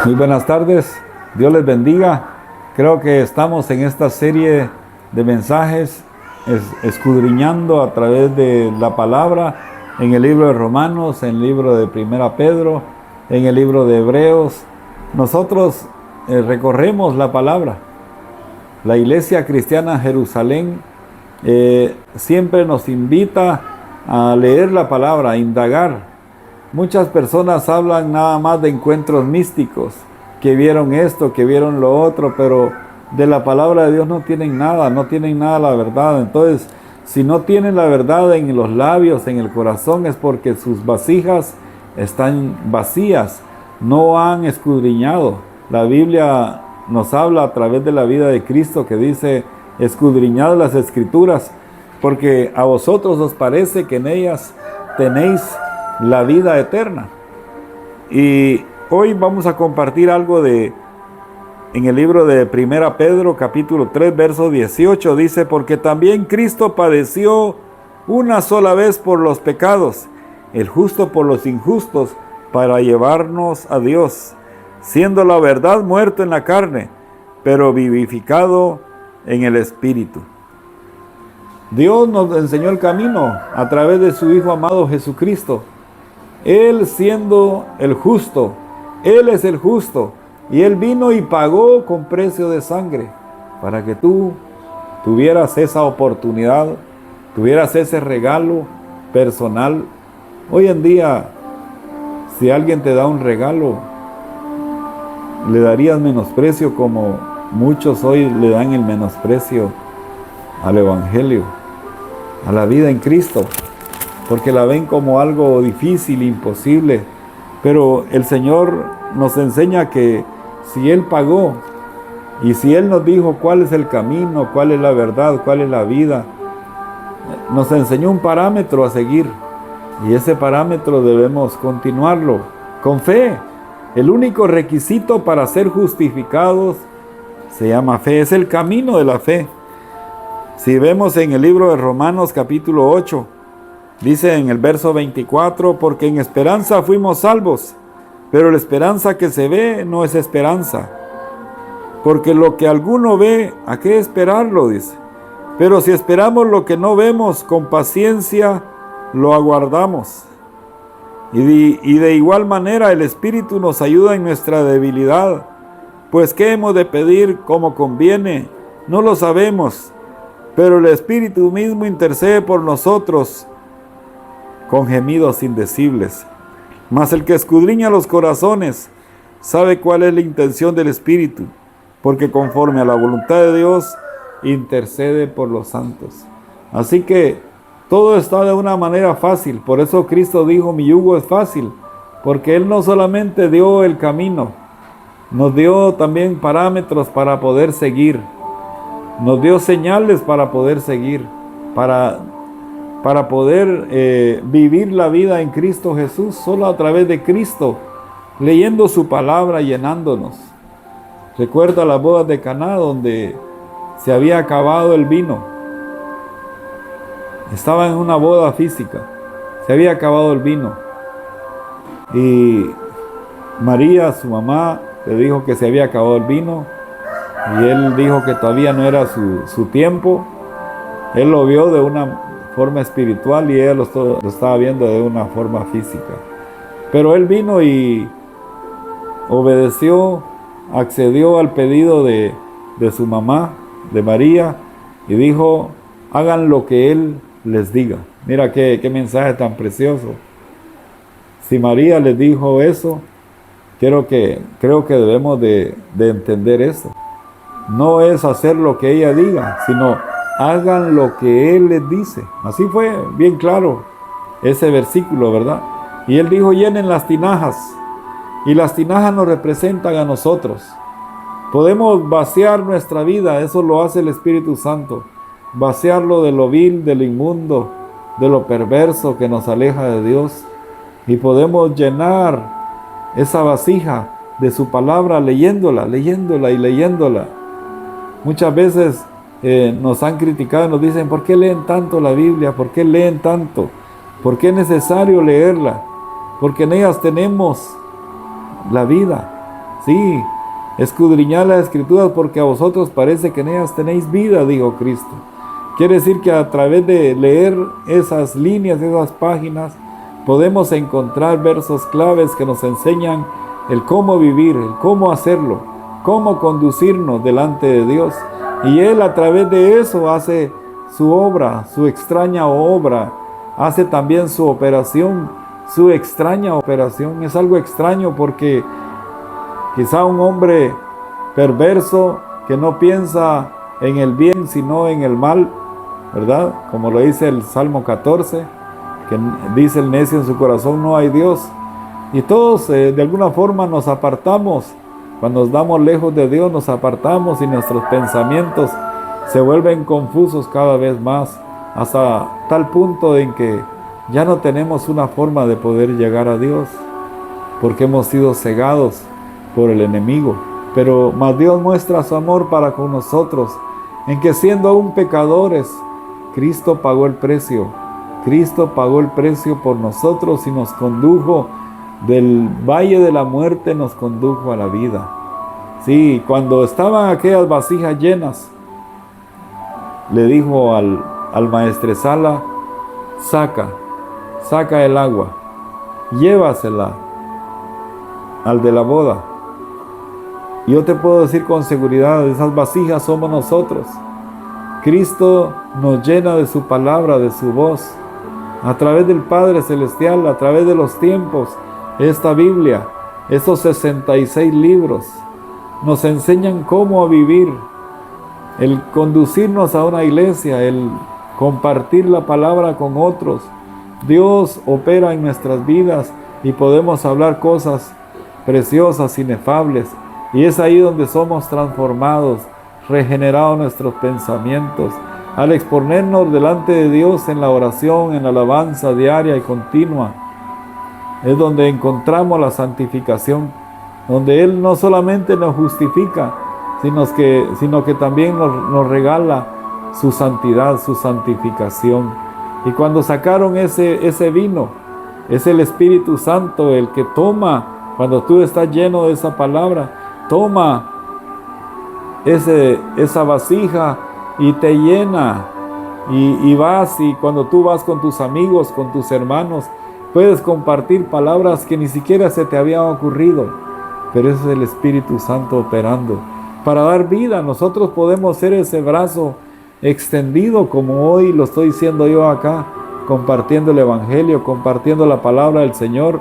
Muy buenas tardes, Dios les bendiga. Creo que estamos en esta serie de mensajes escudriñando a través de la palabra en el libro de Romanos, en el libro de Primera Pedro, en el libro de Hebreos. Nosotros recorremos la palabra. La Iglesia Cristiana Jerusalén siempre nos invita a leer la palabra, a indagar. Muchas personas hablan nada más de encuentros místicos, que vieron esto, que vieron lo otro, pero de la palabra de Dios no tienen nada la verdad. Entonces, si no tienen la verdad en los labios, en el corazón, es porque sus vasijas están vacías, no han escudriñado. La Biblia nos habla a través de la vida de Cristo que dice, escudriñad las Escrituras, porque a vosotros os parece que en ellas tenéis la vida eterna. Y hoy vamos a compartir algo en el libro de Primera Pedro, capítulo 3, verso 18, dice, porque también Cristo padeció una sola vez por los pecados, el justo por los injustos, para llevarnos a Dios, siendo la verdad muerto en la carne, pero vivificado en el Espíritu. Dios nos enseñó el camino a través de su Hijo amado Jesucristo. Él siendo el justo, Él es el justo, y Él vino y pagó con precio de sangre para que tú tuvieras esa oportunidad, tuvieras ese regalo personal. Hoy en día, si alguien te da un regalo, le darías menosprecio como muchos hoy le dan el menosprecio al Evangelio, a la vida en Cristo, porque la ven como algo difícil, imposible. Pero el Señor nos enseña que si Él pagó y si Él nos dijo cuál es el camino, cuál es la verdad, cuál es la vida, nos enseñó un parámetro a seguir, y ese parámetro debemos continuarlo con fe. El único requisito para ser justificados se llama fe, es el camino de la fe. Si vemos en el libro de Romanos capítulo 8, dice en el verso 24, porque en esperanza fuimos salvos, pero la esperanza que se ve no es esperanza. Porque lo que alguno ve, ¿a qué esperarlo? Dice. Pero si esperamos lo que no vemos, con paciencia lo aguardamos. Y de igual manera el Espíritu nos ayuda en nuestra debilidad. Pues ¿qué hemos de pedir como conviene? No lo sabemos, pero el Espíritu mismo intercede por nosotros con gemidos indecibles. Mas el que escudriña los corazones sabe cuál es la intención del Espíritu, porque conforme a la voluntad de Dios intercede por los santos. Así que todo está de una manera fácil. Por eso Cristo dijo, mi yugo es fácil, porque Él no solamente dio el camino, nos dio también parámetros para poder seguir, nos dio señales para poder seguir, para poder vivir la vida en Cristo Jesús, solo a través de Cristo, leyendo su palabra, llenándonos. Recuerda las bodas de Caná, donde se había acabado el vino. Estaba en una boda física, se había acabado el vino. Y María, su mamá, le dijo que se había acabado el vino, y él dijo que todavía no era su tiempo. Él lo vio de una forma espiritual y ella lo estaba viendo de una forma física. Pero él vino y obedeció, accedió al pedido de su mamá, de María, y dijo, hagan lo que él les diga. Mira qué mensaje tan precioso. Si María les dijo eso, creo que debemos de entender eso. No es hacer lo que ella diga, sino hagan lo que Él les dice. Así fue bien claro ese versículo, ¿verdad? Y Él dijo, llenen las tinajas. Y las tinajas nos representan a nosotros. Podemos vaciar nuestra vida, eso lo hace el Espíritu Santo. Vaciarlo de lo vil, de lo inmundo, de lo perverso que nos aleja de Dios. Y podemos llenar esa vasija de su palabra leyéndola y leyéndola. Muchas veces nos han criticado y nos dicen, ¿por qué leen tanto la Biblia? ¿Por qué leen tanto? ¿Por qué es necesario leerla? Porque en ellas tenemos la vida. Sí, escudriñad las Escrituras porque a vosotros parece que en ellas tenéis vida, dijo Cristo. Quiere decir que a través de leer esas líneas, esas páginas, podemos encontrar versos claves que nos enseñan el cómo vivir, el cómo hacerlo, cómo conducirnos delante de Dios. Y Él a través de eso hace su obra, su extraña obra, hace también su operación, su extraña operación. Es algo extraño porque quizá un hombre perverso que no piensa en el bien sino en el mal, ¿verdad? Como lo dice el Salmo 14, que dice el necio en su corazón no hay Dios. Y todos de alguna forma nos apartamos. Cuando nos damos lejos de Dios nos apartamos y nuestros pensamientos se vuelven confusos cada vez más, hasta tal punto en que ya no tenemos una forma de poder llegar a Dios, porque hemos sido cegados por el enemigo. Pero más Dios muestra su amor para con nosotros, en que siendo aún pecadores, Cristo pagó el precio. Cristo pagó el precio por nosotros y nos condujo del valle de la muerte, nos condujo a la vida. Sí, cuando estaban aquellas vasijas llenas, le dijo al maestresala, saca el agua, llévasela al de la boda. Y yo te puedo decir con seguridad, esas vasijas somos nosotros. Cristo nos llena de su palabra, de su voz, a través del Padre Celestial, a través de los tiempos. Esta Biblia, estos 66 libros, nos enseñan cómo vivir, el conducirnos a una iglesia, el compartir la palabra con otros. Dios opera en nuestras vidas y podemos hablar cosas preciosas, inefables. Y es ahí donde somos transformados, regenerados nuestros pensamientos. Al exponernos delante de Dios en la oración, en la alabanza diaria y continua, es donde encontramos la santificación, donde Él no solamente nos justifica, sino que también nos regala su santidad, su santificación. Y cuando sacaron ese vino, es el Espíritu Santo el que toma, cuando tú estás lleno de esa palabra, toma esa vasija y te llena. Y vas, y cuando tú vas con tus amigos, con tus hermanos, puedes compartir palabras que ni siquiera se te habían ocurrido, pero ese es el Espíritu Santo operando para dar vida. Nosotros podemos ser ese brazo extendido, como hoy lo estoy diciendo yo acá, compartiendo el Evangelio, compartiendo la palabra del Señor.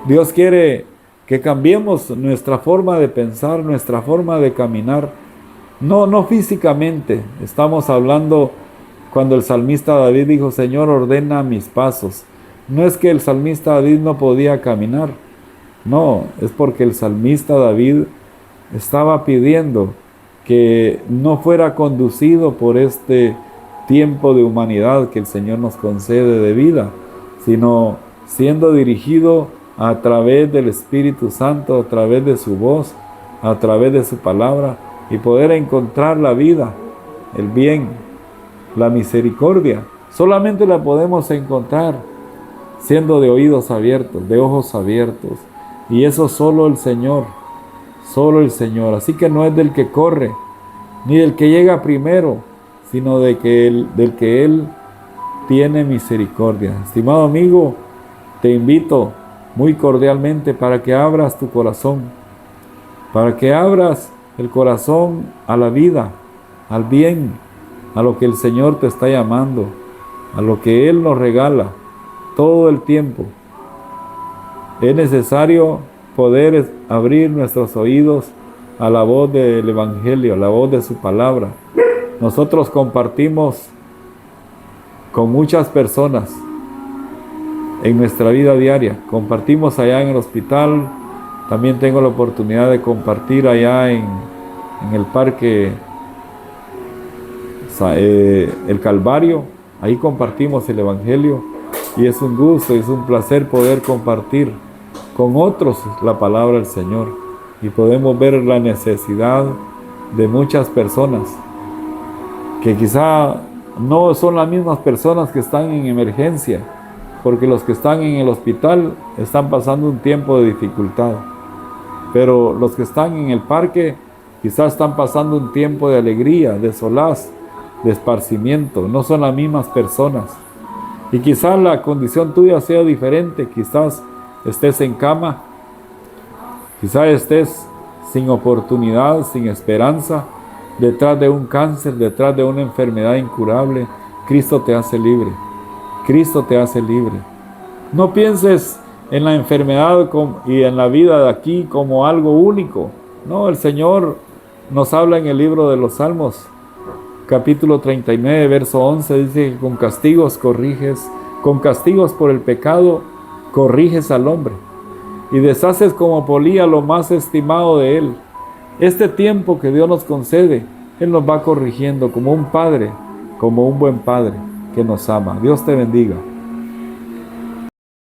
Dios quiere que cambiemos nuestra forma de pensar, nuestra forma de caminar, no físicamente. Estamos hablando cuando el salmista David dijo, Señor, ordena mis pasos. No es que el salmista David no podía caminar, no, es porque el salmista David estaba pidiendo que no fuera conducido por este tiempo de humanidad que el Señor nos concede de vida, sino siendo dirigido a través del Espíritu Santo, a través de su voz, a través de su palabra, y poder encontrar la vida, el bien, la misericordia. Solamente la podemos encontrar siendo de oídos abiertos, de ojos abiertos, y eso solo el Señor. Solo el Señor. Así que no es del que corre, ni del que llega primero, sino del que Él tiene misericordia. Estimado amigo, te invito muy cordialmente para que abras tu corazón, para que abras el corazón a la vida, al bien, a lo que el Señor te está llamando, a lo que Él nos regala todo el tiempo. Es necesario poder abrir nuestros oídos a la voz del Evangelio, a la voz de su palabra. Nosotros compartimos con muchas personas en nuestra vida diaria. Compartimos allá en el hospital. También tengo la oportunidad de compartir allá en el parque El Calvario. Ahí compartimos el Evangelio y es un gusto, es un placer poder compartir con otros la palabra del Señor, y podemos ver la necesidad de muchas personas que quizá no son las mismas personas que están en emergencia, porque los que están en el hospital están pasando un tiempo de dificultad, pero los que están en el parque quizás están pasando un tiempo de alegría, de solaz, de esparcimiento. No son las mismas personas. Y quizás la condición tuya sea diferente. Quizás estés en cama, quizás estés sin oportunidad, sin esperanza, detrás de un cáncer, detrás de una enfermedad incurable. Cristo te hace libre. Cristo te hace libre. No pienses en la enfermedad y en la vida de aquí como algo único. No, el Señor nos habla en el libro de los Salmos, capítulo 39, verso 11, dice que con castigos corriges, con castigos por el pecado corriges al hombre y deshaces como polilla lo más estimado de él. Este tiempo que Dios nos concede, Él nos va corrigiendo como un padre, como un buen padre que nos ama. Dios te bendiga.